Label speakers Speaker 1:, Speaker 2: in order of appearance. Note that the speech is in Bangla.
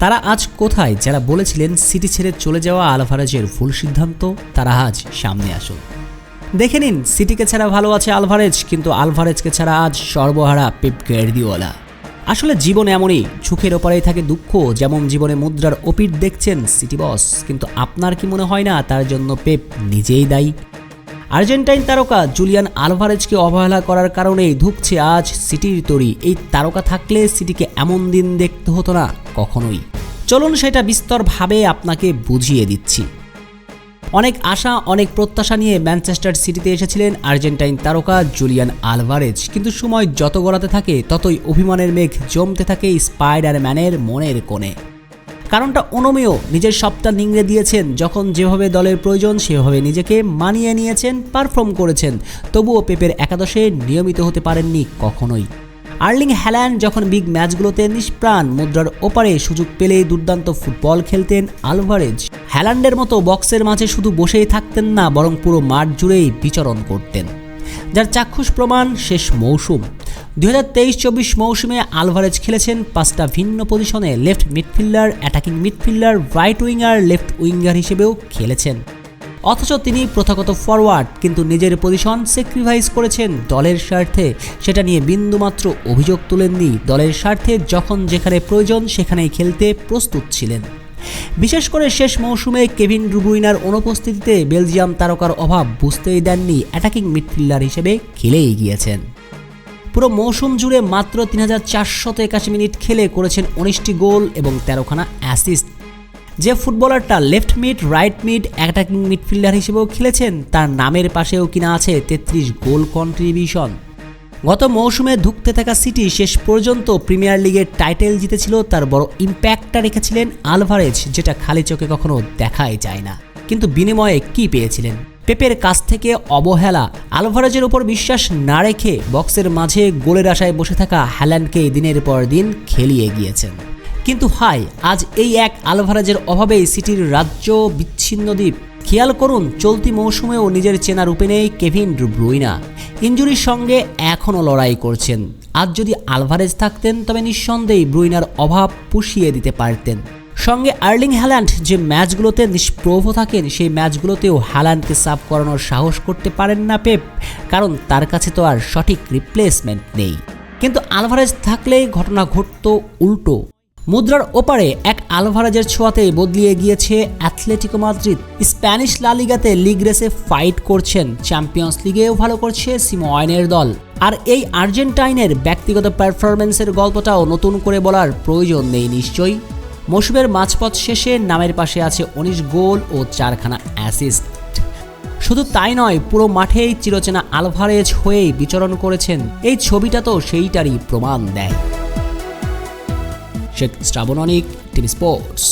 Speaker 1: তারা আজ কোথায়? যারা বলেছিলেন সিটি ছেড়ে চলে যাওয়া আলভারেজের ভুল সিদ্ধান্ত, তারা আজ সামনে আসুন। দেখে নিন, সিটিকে ছাড়া ভালো আছে আলভারেজ, কিন্তু আলভারেজকে ছাড়া আজ সর্বহারা পেপ গার্দিওলা। আসলে জীবন এমনই, সুখের ওপারেই থাকে দুঃখ। যেমন জীবনে মুদ্রার ওপিঠ দেখছেন সিটি বস, কিন্তু আপনার কি মনে হয় না তার জন্য পেপ নিজেই দায়ী? আর্জেন্টাইন তারকা জুলিয়ান আলভারেজকে অবহেলা করার কারণেই ধুঁকছে আজ সিটির তরি। এই তারকা থাকলে সিটিকে এমন দিন দেখতে হতো না কখনোই। চলুন সেটা বিস্তরভাবে আপনাকে বুঝিয়ে দিচ্ছি। অনেক আশা, অনেক প্রত্যাশা নিয়ে ম্যানচেস্টার সিটিতে এসেছিলেন আর্জেন্টাইন তারকা জুলিয়ান আলভারেজ, কিন্তু সময় যত গড়াতে থাকে ততই অভিমানের মেঘ জমতে থাকে স্পাইডারম্যানের মনের কোণে। কারণটা অনুমেয়, নিজের সবটা নিংড়ে দিয়েছেন। যখন যেভাবে দলের প্রয়োজন সেভাবে নিজেকে মানিয়ে নিয়েছেন, পারফর্ম করেছেন, তবুও পেপের একাদশে নিয়মিত হতে পারেননি কখনোই। আর্লিং হ্যাল্যান্ড যখন বিগ ম্যাচগুলোতে নিষ্প্রাণ, মুদ্রার ওপারে সুযোগ পেলেই দুর্দান্ত ফুটবল খেলতেন আলভারেজ। হ্যাল্যান্ডের মতো বক্সের মাঝে শুধু বসেই থাকতেন না, বরং পুরো মাঠ জুড়েই বিচরণ করতেন, যার চাক্ষুষ প্রমাণ শেষ মৌসুম। 2023-24 মৌসুমে আলভারেজ খেলেছেন 5টা ভিন্ন পজিশনে। Left midfielder, attacking midfielder, right winger, left winger হিসেবেও খেলেছেন। অথচ তিনি প্রথাগত ফরওয়ার্ড, কিন্তু নিজের পজিশন স্যাক্রিফাইস করেছেন দলের স্বার্থে। সেটা নিয়ে বিন্দুমাত্র অভিযোগ তুলেননি। দলের স্বার্থে যখন যেখানে প্রয়োজন সেখানেই খেলতে প্রস্তুত ছিলেন। বিশেষ করে শেষ মৌসুমে কেভিন ডি ব্রুইনার অনুপস্থিতিতে বেলজিয়াম তারকার অভাব বুঝতেই দেননি। অ্যাটাকিং মিডফিল্ডার হিসেবে খেলেই গিয়েছেন। পুরো মৌসুম জুড়ে মাত্র 3481 মিনিট খেলে করেছেন 19টি গোল এবং 13খানা অ্যাসিস্ট। যে ফুটবলারটা left mid, right mid, attacking midfielder হিসেবেও খেলেছেন, তার নামের পাশেও কিনা আছে 33 গোল কন্ট্রিবিউশন। গত মৌসুমে ধুঁকতে থাকা সিটি শেষ পর্যন্ত প্রিমিয়ার লিগের টাইটেল জিতেছিল। তার বড় ইম্প্যাক্টটা রেখেছিলেন আলভারেজ, যেটা খালি চোখে কখনো দেখাই যায় না। কিন্তু বিনিময়ে কি পেয়েছিলেন? পেপের কাছ থেকে অবহেলা। আলভারেজের উপর বিশ্বাস না রেখে বক্সের মাঝে গোলের আশায় বসে থাকা হ্যাল্যান্ডকে দিনের পর দিন খেলিয়ে গিয়েছেন। কিন্তু আজ এই এক আলভারেজের অভাবেই সিটির রাজ্য বিচ্ছিন্ন দ্বীপ। খেয়াল করুন, চলতি মৌসুমেও নিজের চেনা রূপে নেই কেভিন ডি ব্রুইনা। ইনজুরির সঙ্গে এখনও লড়াই করছেন। আজ যদি আলভারেজ থাকতেন তবে নিঃসন্দেহে ব্রুইনার অভাব পুষিয়ে দিতে পারতেন। সঙ্গে আর্লিং হ্যাল্যান্ড যে ম্যাচগুলোতে নিষ্প্রভ থাকেন, সেই ম্যাচগুলোতেও হ্যাল্যান্ডকে সাব করানোর সাহস করতে পারেন না পেপ, কারণ তার কাছে তো আর সঠিক রিপ্লেসমেন্ট নেই। কিন্তু আলভারেজ থাকলেই ঘটনা ঘটত উল্টো। মুদ্রার ওপারে এক আলভারেজের ছোঁয়াতেই বদলিয়ে গিয়েছে অ্যাথলেটিকো মাদ্রিদ। স্প্যানিশ লা লিগাতে লিগ রেসে ফাইট করছেন, চ্যাম্পিয়ন্স লিগেও ভালো করছে সিমোয়েনের দল। আর এই আর্জেন্টাইনের ব্যক্তিগত পারফরম্যান্সের গল্পটাও নতুন করে বলার প্রয়োজন নেই নিশ্চয়ই। মৌসুমের মাঝপথ শেষে নামের পাশে আছে 19 গোল ও 4খানা অ্যাসিস্ট। শুধু তাই নয়, পুরো মাঠেই চিরচেনা আলভারেজ হয়েই বিচরণ করেছেন। এই ছবিটা তো সেইটারই প্রমাণ দেয়। শেখ শ্রাবণ অনিক, টিভি স্পোর্টস।